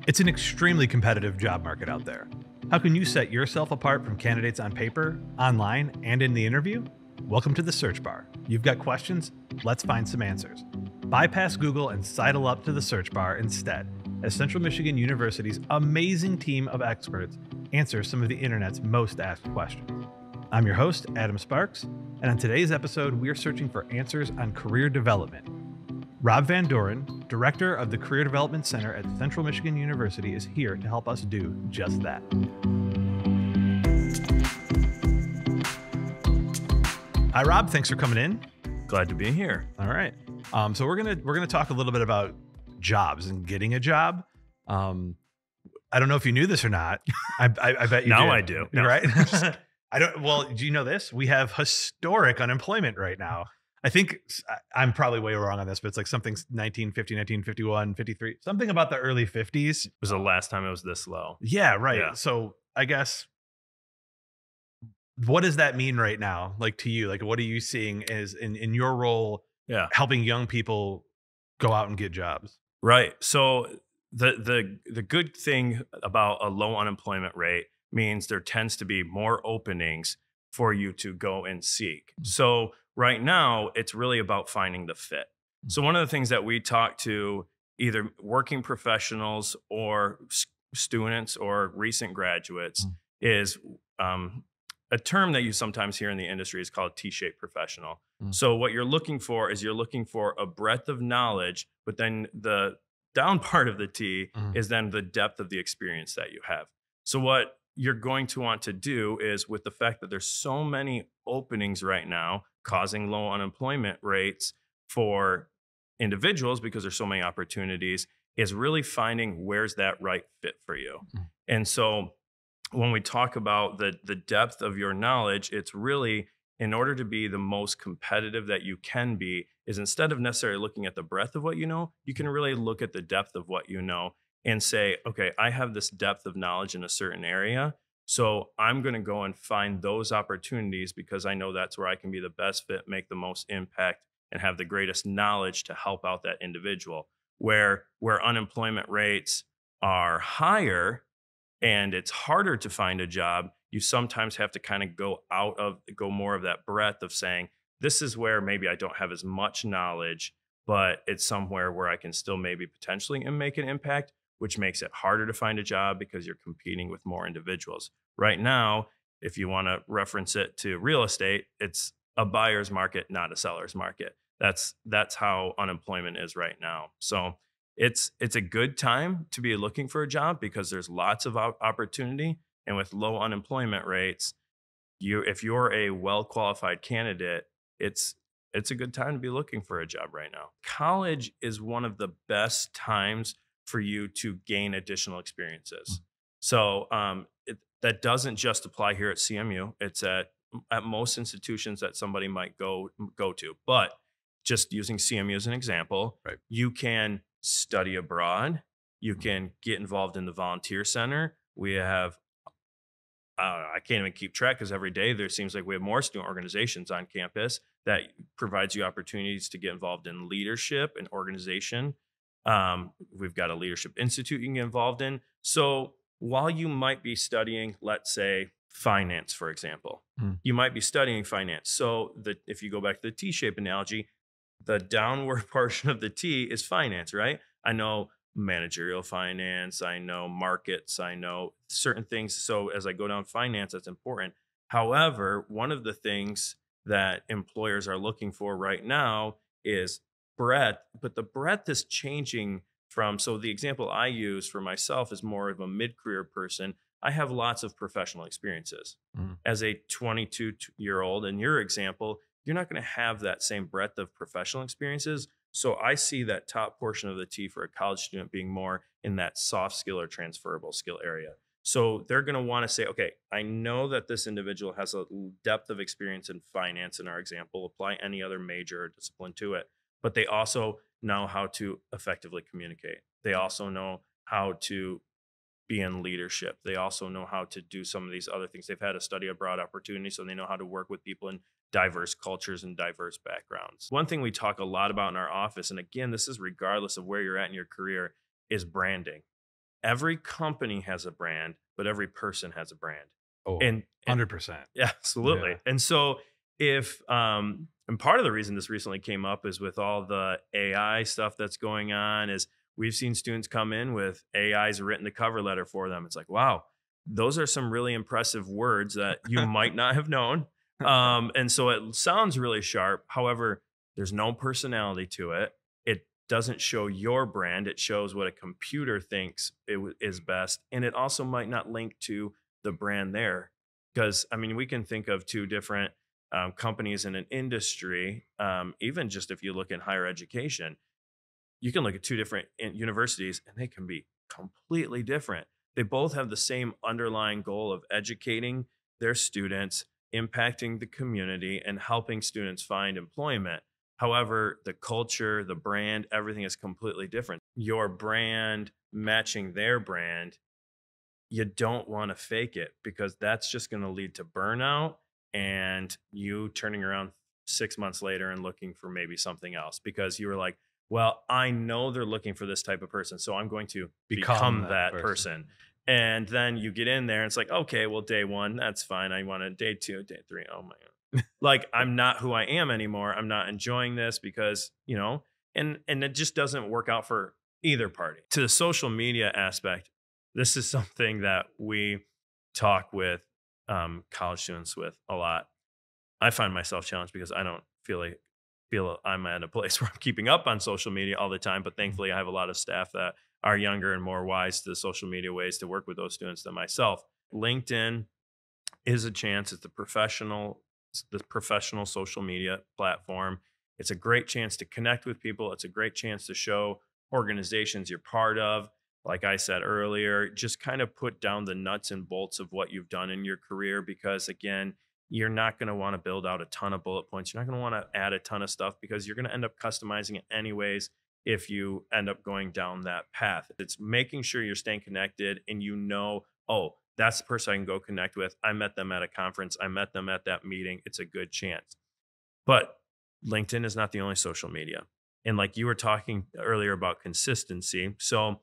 It's an extremely competitive job market out there. How can you set yourself apart from candidates on paper, online, and in the interview? Welcome to the search bar. You've got questions? Let's find some answers. Bypass Google and sidle up to the search bar instead, as Central Michigan University's amazing team of experts answers some of the internet's most asked questions. I'm your host, Adam Sparks, and on today's episode, we're searching for answers on career development. Rob VanDorin, Director of the Career Development Center at Central Michigan University, is here to help us do just that. Hi, Rob. Thanks for coming in. Glad to be here. All right. So we're gonna talk a little bit about jobs and getting a job. I don't know if you knew this or not. I bet you Now did. I do. No. Right? I don't. Well, do you know this? We have historic unemployment right now. I think I'm probably way wrong on this, but it's like something 1950, 1951, 53, something about the early 50s. Was the last time it was this low. Yeah, right. Yeah. So I guess, what does that mean right now? Like to you, like what are you seeing as in your role, Yeah. helping young people go out and get jobs? Right. So the good thing about a low unemployment rate means there tends to be more openings for you to go and seek. So right now, it's really about finding the fit. So one of the things that we talk to either working professionals or students or recent graduates is a term that you sometimes hear in the industry is called T-shaped professional. So what you're looking for is you're looking for a breadth of knowledge, but then the down part of the T is then the depth of the experience that you have. So what you're going to want to do is, with the fact that there's so many openings right now causing low unemployment rates for individuals because there's so many opportunities, is really finding where's that right fit for you. And so when we talk about the depth of your knowledge, it's really, in order to be the most competitive that you can be, is instead of necessarily looking at the breadth of what you know, you can really look at the depth of what you know and say, okay, I have this depth of knowledge in a certain area. So I'm going to go and find those opportunities because I know that's where I can be the best fit, make the most impact, and have the greatest knowledge to help out that individual. Where unemployment rates are higher and it's harder to find a job, you sometimes have to kind of go more of that breadth of saying, this is where maybe I don't have as much knowledge, but it's somewhere where I can still maybe potentially make an impact, which makes it harder to find a job because you're competing with more individuals. Right now, if you want to reference it to real estate, it's a buyer's market, not a seller's market. That's how unemployment is right now. So it's a good time to be looking for a job because there's lots of opportunity. And with low unemployment rates, if you're a well-qualified candidate, it's a good time to be looking for a job right now. College is one of the best times for you to gain additional experiences. So that doesn't just apply here at CMU. It's at most institutions that somebody might go to. But just using CMU as an example, Right. You can study abroad. You can get involved in the volunteer center. We have, I can't even keep track because every day there seems like we have more student organizations on campus that provides you opportunities to get involved in leadership and organization. We've got a leadership institute you can get involved in. So while you might be studying, let's say, finance, for example, you might be studying finance. So if you go back to the T-shape analogy, the downward portion of the T is finance, right? I know managerial finance, I know markets, I know certain things. So as I go down finance, that's important. However, one of the things that employers are looking for right now is breadth, but the breadth is changing so the example I use for myself is more of a mid-career person. I have lots of professional experiences. As a 22-year-old, in your example, you're not going to have that same breadth of professional experiences. So I see that top portion of the T for a college student being more in that soft skill or transferable skill area. So they're going to want to say, okay, I know that this individual has a depth of experience in finance, in our example, apply any other major or discipline to it. But they also know how to effectively communicate. They also know how to be in leadership. They also know how to do some of these other things. They've had a study abroad opportunity, so they know how to work with people in diverse cultures and diverse backgrounds. One thing we talk a lot about in our office, and again, this is regardless of where you're at in your career, is branding. every company has a brand, but every person has a brand. Oh, And 100%. yeah, absolutely. Yeah. And so if and part of the reason this recently came up is with all the AI stuff that's going on is we've seen students come in with AI's written the cover letter for them. It's like, wow, those are some really impressive words that you might not have known. And so it sounds really sharp. However, there's no personality to it. It doesn't show your brand. It shows what a computer thinks is best. And it also might not link to the brand there. Because, I mean, we can think of two different companies in an industry, even just if you look in higher education, you can look at two different universities and they can be completely different. They both have the same underlying goal of educating their students, impacting the community, and helping students find employment. However, the culture, the brand, everything is completely different. Your brand matching their brand, you don't want to fake it because that's just going to lead to burnout and you turning around 6 months later and looking for maybe something else because you were like, well, I know they're looking for this type of person, so I'm going to become that person. And then you get in there and it's like, okay, well, day one, that's fine. I want a day two, day three. Oh my God. Like, I'm not who I am anymore. I'm not enjoying this because, and it just doesn't work out for either party. To the social media aspect, this is something that we talk with college students with a lot. I find myself challenged because I don't feel I'm at a place where I'm keeping up on social media all the time. But thankfully, I have a lot of staff that are younger and more wise to the social media ways to work with those students than myself. LinkedIn is a chance. It's the professional social media platform. It's a great chance to connect with people. It's a great chance to show organizations you're part of. Like I said earlier, just kind of put down the nuts and bolts of what you've done in your career because, again, you're not going to want to build out a ton of bullet points. You're not going to want to add a ton of stuff because you're going to end up customizing it anyways if you end up going down that path. It's making sure you're staying connected and oh, that's the person I can go connect with. I met them at a conference. I met them at that meeting. It's a good chance. But LinkedIn is not the only social media. And like you were talking earlier about consistency. So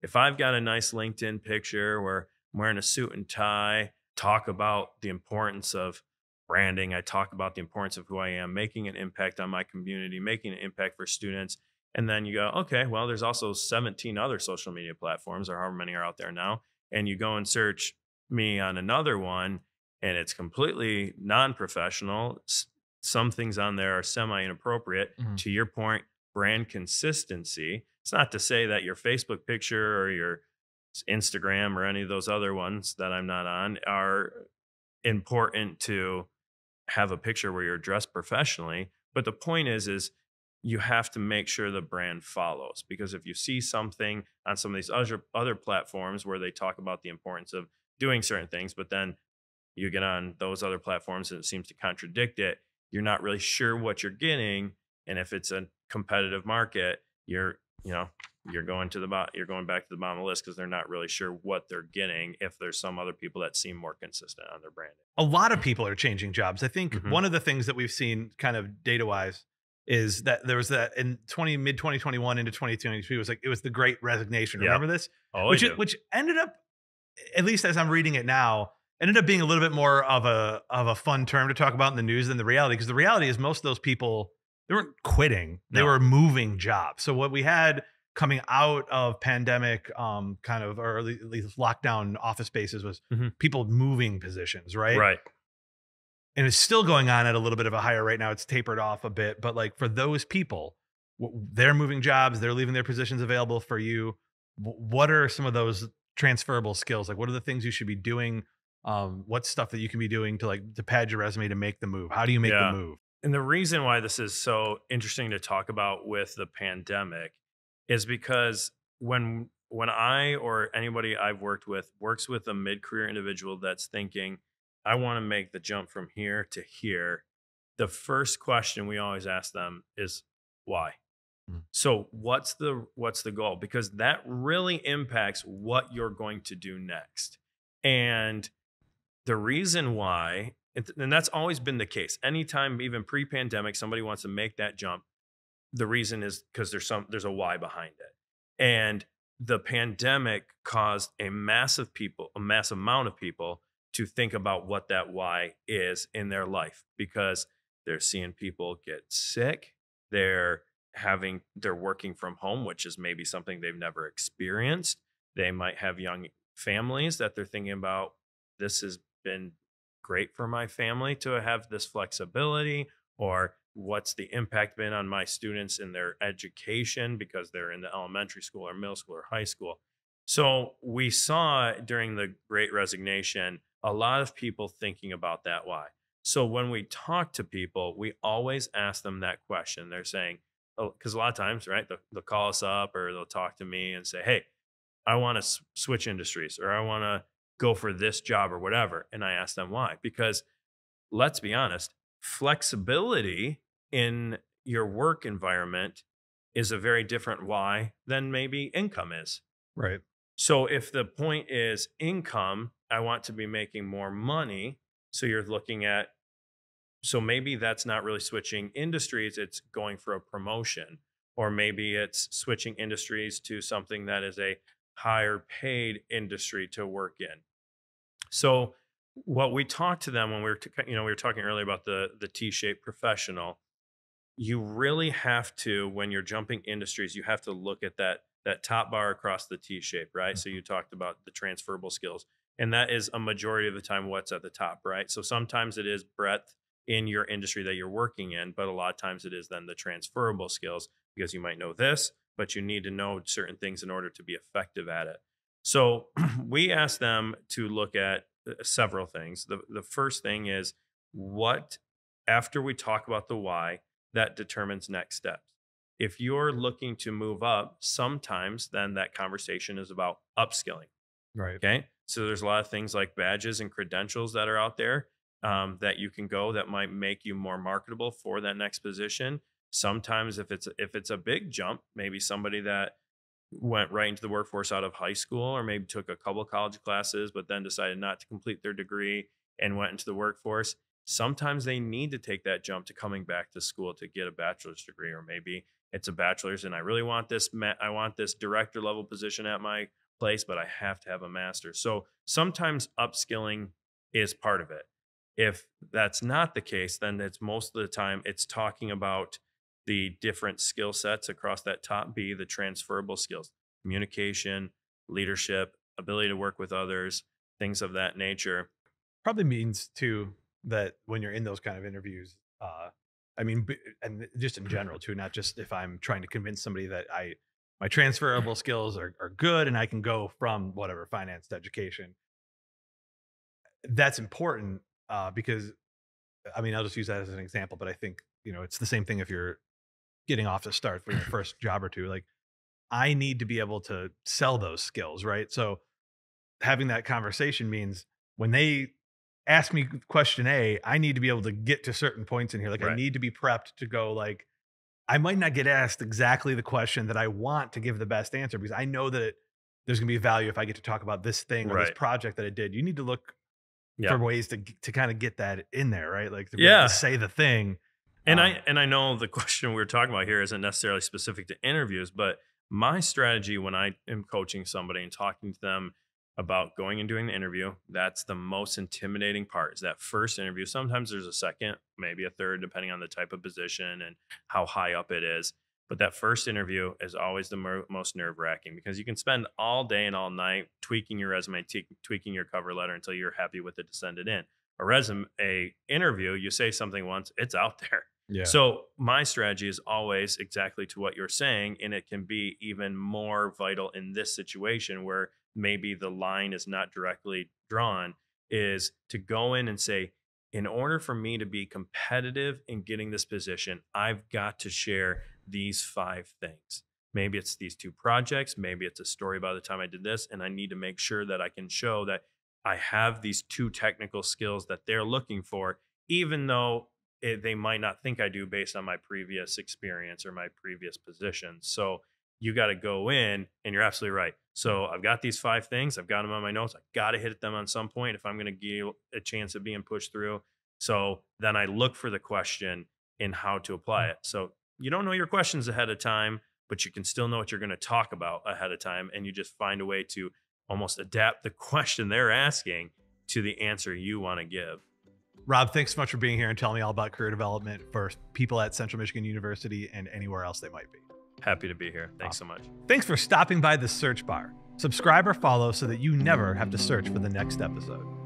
if I've got a nice LinkedIn picture where I'm wearing a suit and tie, talk about the importance of branding, I talk about the importance of who I am, making an impact on my community, making an impact for students. And then you go, okay, well, there's also 17 other social media platforms or however many are out there now. And you go and search me on another one and it's completely non-professional. Some things on there are semi-inappropriate. Mhm. To your point, brand consistency. It's not to say that your Facebook picture or your Instagram or any of those other ones that I'm not on are important to have a picture where you're dressed professionally. But the point is you have to make sure the brand follows because if you see something on some of these other platforms where they talk about the importance of doing certain things, but then you get on those other platforms and it seems to contradict it, you're not really sure what you're getting. And if it's a competitive market, you're going to you're going back to the bottom of the list because they're not really sure what they're getting if there's some other people that seem more consistent on their branding. A lot of people are changing jobs. I think Mhm. one of the things that we've seen kind of data wise is that there was that in mid 2021 into 2022 it was the great resignation. Yep. Remember this? Oh, Which ended up, at least as I'm reading it now, ended up being a little bit more of a fun term to talk about in the news than the reality. Because the reality is most of those people, they weren't quitting, they No. were moving jobs. So what we had coming out of pandemic, kind of, or at least lockdown office spaces was Mhm. people moving positions, right? Right. And it's still going on at a little bit of a higher rate now. It's tapered off a bit, but like for those people, they're moving jobs, they're leaving their positions available for you. What are some of those transferable skills? Like, what are the things you should be doing? What's stuff that you can be doing to pad your resume to make the move? How do you make the Yeah. move? And the reason why this is so interesting to talk about with the pandemic is because when I or anybody I've worked with works with a mid-career individual that's thinking, I want to make the jump from here to here, the first question we always ask them is why? Mm. So what's the goal? Because that really impacts what you're going to do next. And the reason why, and that's always been the case. Anytime, even pre-pandemic, somebody wants to make that jump, the reason is because there's a why behind it. And the pandemic caused a massive amount of people to think about what that why is in their life, because they're seeing people get sick. They're working from home, which is maybe something they've never experienced. They might have young families that they're thinking about. This has been great for my family to have this flexibility, or what's the impact been on my students in their education because they're in the elementary school or middle school or high school. So we saw during the Great Resignation a lot of people thinking about that why. So when we talk to people, we always ask them that question. They're saying, oh, because a lot of times, right, they'll call us up or they'll talk to me and say, hey, I want to switch industries, or I want to go for this job or whatever. And I ask them why. Because let's be honest, flexibility in your work environment is a very different why than maybe income is. Right. So if the point is income, I want to be making more money. So you're looking at, so maybe that's not really switching industries, it's going for a promotion, or maybe it's switching industries to something that is a higher paid industry to work in. So what we talked to them when we were talking earlier about the T-shaped professional, you really have to, when you're jumping industries, you have to look at that top bar across the T shape, right? So you talked about the transferable skills, and that is a majority of the time what's at the top, right? So sometimes it is breadth in your industry that you're working in, but a lot of times it is then the transferable skills, because you might know this, but you need to know certain things in order to be effective at it. So we asked them to look at several things. The first thing is, what, after we talk about the why, that determines next steps. If you're looking to move up, sometimes then that conversation is about upskilling. Right. Okay. So there's a lot of things like badges and credentials that are out there, that you can go that might make you more marketable for that next position. Sometimes if it's a big jump, maybe somebody that went right into the workforce out of high school, or maybe took a couple college classes, but then decided not to complete their degree and went into the workforce. Sometimes they need to take that jump to coming back to school to get a bachelor's degree, or maybe it's a bachelor's and I really want I want this director level position at my place, but I have to have a master's. So sometimes upskilling is part of it. If that's not the case, then it's most of the time it's talking about the different skill sets across that top B, the transferable skills, communication, leadership, ability to work with others, things of that nature. Probably means too that when you're in those kind of interviews, I mean, and just in general too, not just if I'm trying to convince somebody that my transferable skills are good and I can go from whatever finance to education. That's important, because I mean, I'll just use that as an example, but I think, it's the same thing if you're getting off to start for your first job or two. Like, I need to be able to sell those skills, right? So having that conversation means when they ask me question A, I need to be able to get to certain points in here. Like, I Right. need to be prepped to go, like, I might not get asked exactly the question that I want to give the best answer, because I know that there's going to be value if I get to talk about this thing or this Right. project that I did. You need to look for Yeah. ways to kind of get that in there, right? Like, to be able to Yeah. say the thing. And Um, I know the question we are talking about here isn't necessarily specific to interviews, but my strategy when I am coaching somebody and talking to them about going and doing the interview, that's the most intimidating part, is that first interview. Sometimes there's a second, maybe a third, depending on the type of position and how high up it is. But that first interview is always the most nerve wracking, because you can spend all day and all night tweaking your resume, tweaking your cover letter until you're happy with it to send it in. A interview, you say something once, it's out there. yeah. So my strategy is always exactly to what you're saying, and it can be even more vital in this situation where maybe the line is not directly drawn, is to go in and say, in order for me to be competitive in getting this position, I've got to share these 5 things. Maybe it's these 2 projects, maybe it's a story about the time I did this, and I need to make sure that I can show that I have these 2 technical skills that they're looking for, even though they might not think I do based on my previous experience or my previous positions. So you got to go in, and you're absolutely right. So I've got these 5 things. I've got them on my notes. I got to hit them on some point if I'm going to give a chance of being pushed through. So then I look for the question and how to apply it. So you don't know your questions ahead of time, but you can still know what you're going to talk about ahead of time. And you just find a way to almost adapt the question they're asking to the answer you want to give. Rob, thanks so much for being here and telling me all about career development for people at Central Michigan University and anywhere else they might be. Happy to be here. Thanks so much. Thanks for stopping by the Search Bar. Subscribe or follow so that you never have to search for the next episode.